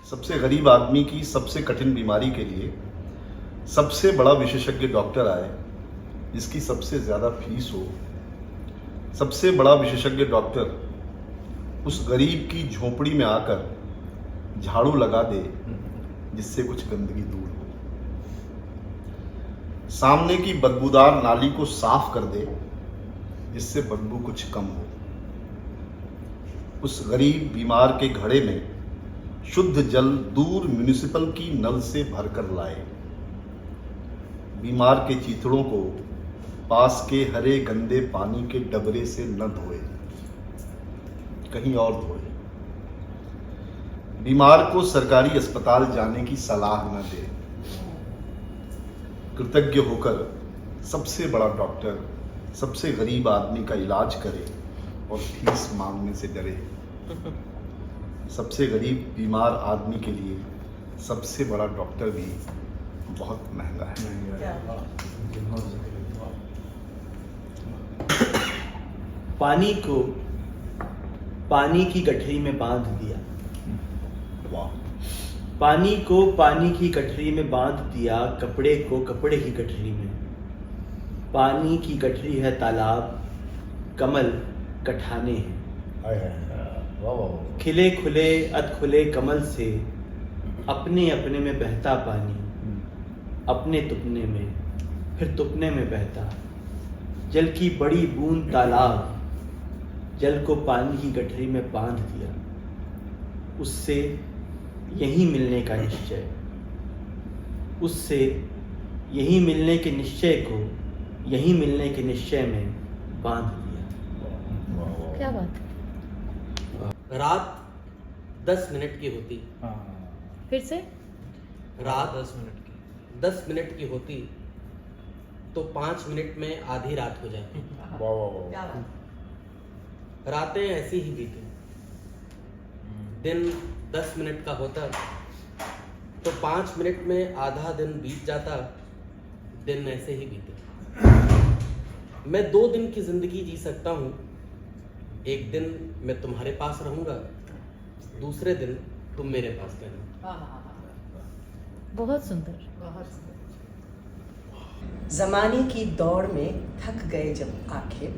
सबसे गरीब आदमी की सबसे कठिन बीमारी के लिए सबसे बड़ा विशेषज्ञ डॉक्टर आए, जिसकी सबसे ज़्यादा फीस हो। सबसे बड़ा विशेषज्ञ डॉक्टर उस गरीब की झोपड़ी में आकर झाड़ू लगा दे, जिससे कुछ गंदगी दूर हो। सामने की बदबूदार नाली को साफ कर दे, जिससे बदबू कुछ कम हो। उस गरीब बीमार के घड़े में शुद्ध जल दूर म्युनिसिपल की नल से भरकर लाए। बीमार के चीथड़ों को पास के हरे गंदे पानी के डबरे से न धोए, कहीं और धोए। बीमार को सरकारी अस्पताल जाने की सलाह न दे। कृतज्ञ होकर सबसे बड़ा डॉक्टर सबसे गरीब आदमी का इलाज करे और फीस मांगने से डरे। सबसे गरीब बीमार आदमी के लिए सबसे बड़ा डॉक्टर भी बहुत महंगा है। पानी को पानी की गठरी में बांध दिया। वाह। पानी को पानी की गठरी में बांध दिया, कपड़े को कपड़े की गठरी में। पानी की गठरी है तालाब, कमल कठाने हैं। खिले खुले अधखुले कमल से अपने अपने में बहता पानी, अपने तुपने में फिर तुपने में बहता। जल की बड़ी बूंद तालाब, जल को पानी की गठरी में बांध दिया। उससे यहीं मिलने का निश्चय, उससे यहीं मिलने के निश्चय को यहीं मिलने के निश्चय में बांध दिया। क्या बात। रात 10 मिनट की होती। फिर से रात 10 मिनट की होती तो 5 मिनट में आधी रात हो जाती। रातें ऐसी ही बीती। दिन 10 मिनट का होता तो 5 मिनट में आधा दिन बीत जाता। दिन ऐसे ही बीते। मैं 2 दिन की जिंदगी जी सकता हूँ। एक दिन मैं तुम्हारे पास रहूंगा, दूसरे दिन तुम मेरे पास रहना। बहुत सुंदर। जमाने की दौड़ में थक गए जब आखिर,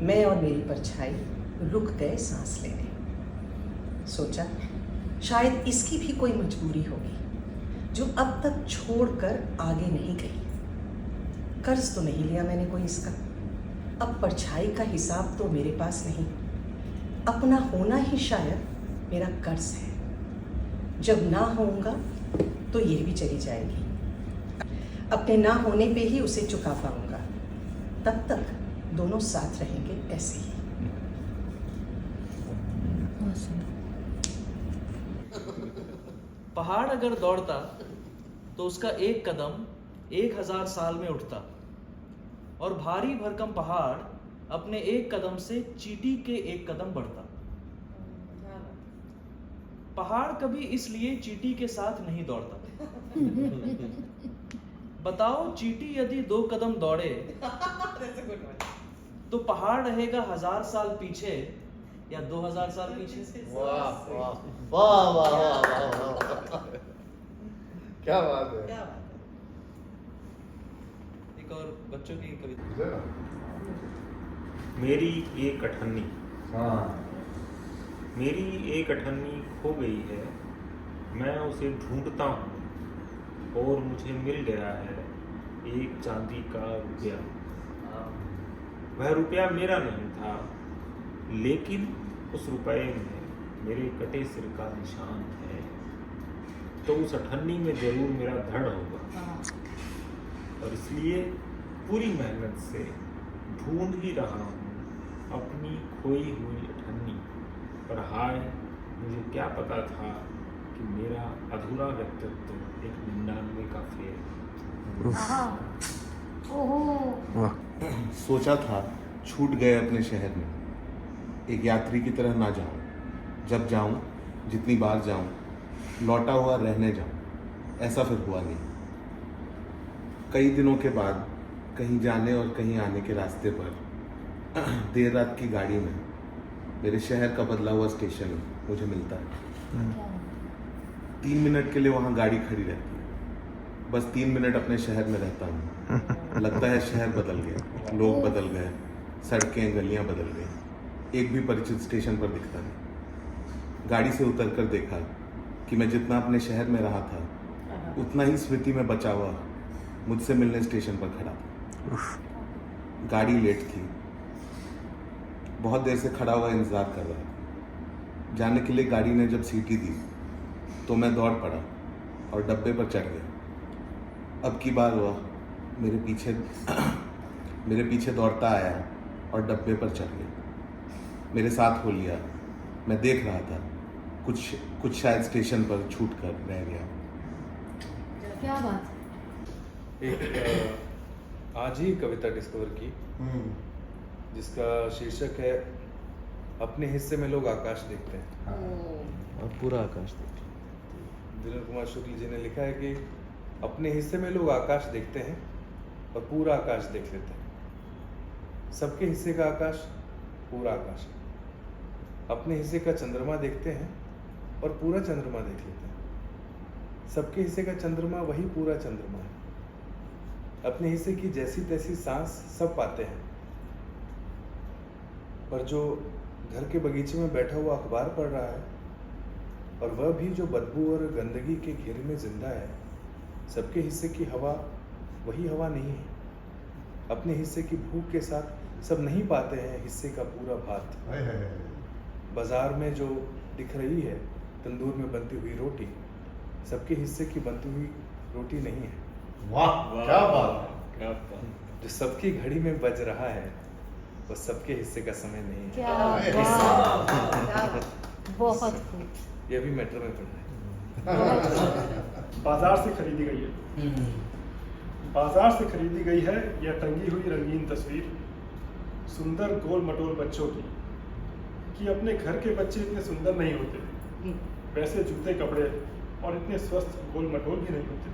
मैं और मेरी परछाई रुक गए सांस लेने। सोचा शायद इसकी भी कोई मजबूरी होगी जो अब तक छोड़कर आगे नहीं गई। कर्ज तो नहीं लिया मैंने कोई इसका, अब परछाई का हिसाब तो मेरे पास नहीं। अपना होना ही शायद मेरा कर्ज है। जब ना होऊंगा तो ये भी चली जाएगी। अपने ना होने पे ही उसे चुका पाऊंगा। तब तक दोनों साथ रहेंगे ऐसे ही। बहुत सुंदर। पहाड़ अगर दौड़ता तो उसका एक कदम 1000 साल में उठता, और भारी भरकम पहाड़ अपने एक कदम से चींटी के एक कदम बढ़ता। पहाड़ कभी इसलिए चींटी के साथ नहीं दौड़ता। बताओ चींटी यदि 2 कदम दौड़े तो पहाड़ रहेगा 1000 साल पीछे या 2000 साल पीछे। वाह वाह वाह वाह वाह, क्या बात है। एक और बच्चों की कविता। मेरी एक अठन्नी। मेरी एक अठन्नी खो गई है, मैं उसे ढूंढता हूँ और मुझे मिल गया है एक चांदी का रुपया। वह रुपया मेरा नहीं था, लेकिन उस रुपये में मेरे कटे सिर का निशान है। तो उस अठन्नी में जरूर मेरा धड़ होगा, और इसलिए पूरी मेहनत से ढूंढ ही रहा हूँ अपनी खोई हुई अठन्नी। पर हाय, मुझे क्या पता था कि मेरा अधूरा व्यक्तित्व एक 99 का फेर। सोचा था छूट गए अपने शहर में, एक यात्री की तरह ना जाऊं। जब जाऊं, जितनी बार जाऊं, लौटा हुआ रहने जाऊं। ऐसा फिर हुआ नहीं। कई दिनों के बाद कहीं जाने और कहीं आने के रास्ते पर देर रात की गाड़ी में मेरे शहर का बदला हुआ स्टेशन मुझे मिलता है। 3 मिनट के लिए वहाँ गाड़ी खड़ी रहती है। बस 3 मिनट अपने शहर में रहता हूँ। लगता है शहर बदल गया, लोग बदल गए, सड़कें गलियाँ बदल गई। एक भी परिचित स्टेशन पर दिखता नहीं। गाड़ी से उतरकर देखा कि मैं जितना अपने शहर में रहा था उतना ही स्मृति में बचा हुआ मुझसे मिलने स्टेशन पर खड़ा था। गाड़ी लेट थी। बहुत देर से खड़ा हुआ इंतज़ार कर रहा था। जाने के लिए गाड़ी ने जब सीटी दी तो मैं दौड़ पड़ा और डब्बे पर चढ़ गया। अब की बार वह मेरे पीछे दौड़ता आया और डब्बे पर चढ़ गया। मेरे साथ हो लिया। मैं देख रहा था, कुछ शायद स्टेशन पर छूट कर रह गया। क्या बात। एक आज ही कविता डिस्कवर की जिसका शीर्षक है अपने हिस्से में लोग आकाश देखते हैं। और पूरा आकाश देख विनोद कुमार शुक्ल जी ने लिखा है कि अपने हिस्से में लोग आकाश देखते हैं और पूरा आकाश देख लेते हैं। सबके हिस्से का आकाश पूरा आकाश है। अपने हिस्से का चंद्रमा देखते हैं और पूरा चंद्रमा देख लेते हैं। सबके हिस्से का चंद्रमा वही पूरा चंद्रमा है। अपने हिस्से की जैसी तैसी सांस सब पाते हैं, पर जो घर के बगीचे में बैठा हुआ अखबार पढ़ रहा है और वह भी जो बदबू और गंदगी के घेरे में जिंदा है, सबके हिस्से की हवा वही हवा नहीं है। अपने हिस्से की भूख के साथ सब नहीं पाते हैं हिस्से का पूरा भात। बाजार में जो दिख रही है तंदूर में बनती हुई रोटी, सबके हिस्से की बनती हुई रोटी नहीं है। वाह क्या बात है। जो सबकी घड़ी में बज रहा है वो सबके हिस्से का समय नहीं है। क्या बात। बहुत खूब। ये भी मेट्रो में पढ़ना है। बाजार से खरीदी गई है। बाजार से खरीदी गई है यह टंगी हुई रंगीन तस्वीर सुंदर गोल मटोल बच्चों की, कि अपने घर के बच्चे इतने सुंदर नहीं होते, वैसे जूते कपड़े और इतने स्वस्थ गोल मटोल भी नहीं होते।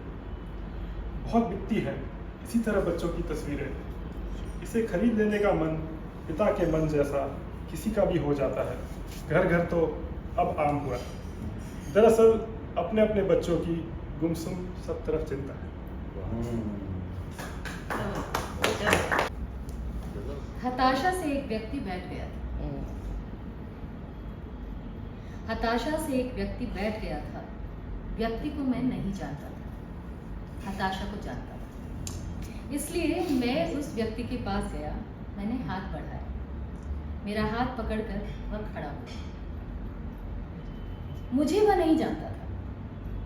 बहुत बिकती है इसी तरह बच्चों की तस्वीरें। इसे खरीद लेने का मन पिता के मन जैसा किसी का भी हो जाता है। घर घर तो अब आम हुआ। दरअसल अपने अपने बच्चों की गुमसुम सब तरफ चिंता है। हताशा से एक व्यक्ति बैठ गया था। हताशा से एक व्यक्ति बैठ गया था। व्यक्ति को मैं नहीं जानता था, हताशा को जानता था। इसलिए मैं उस व्यक्ति के पास गया। मैंने हाथ बढ़ाया। मेरा हाथ पकड़कर वह खड़ा हुआ। मुझे वह नहीं जानता था,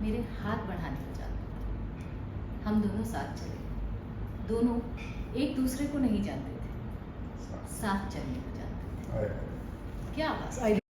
मेरे हाथ बढ़ाने को जानता था। हम दोनों साथ चले। दोनों एक दूसरे को नहीं जानते थे, साथ चलने को जानते थे। क्या बात।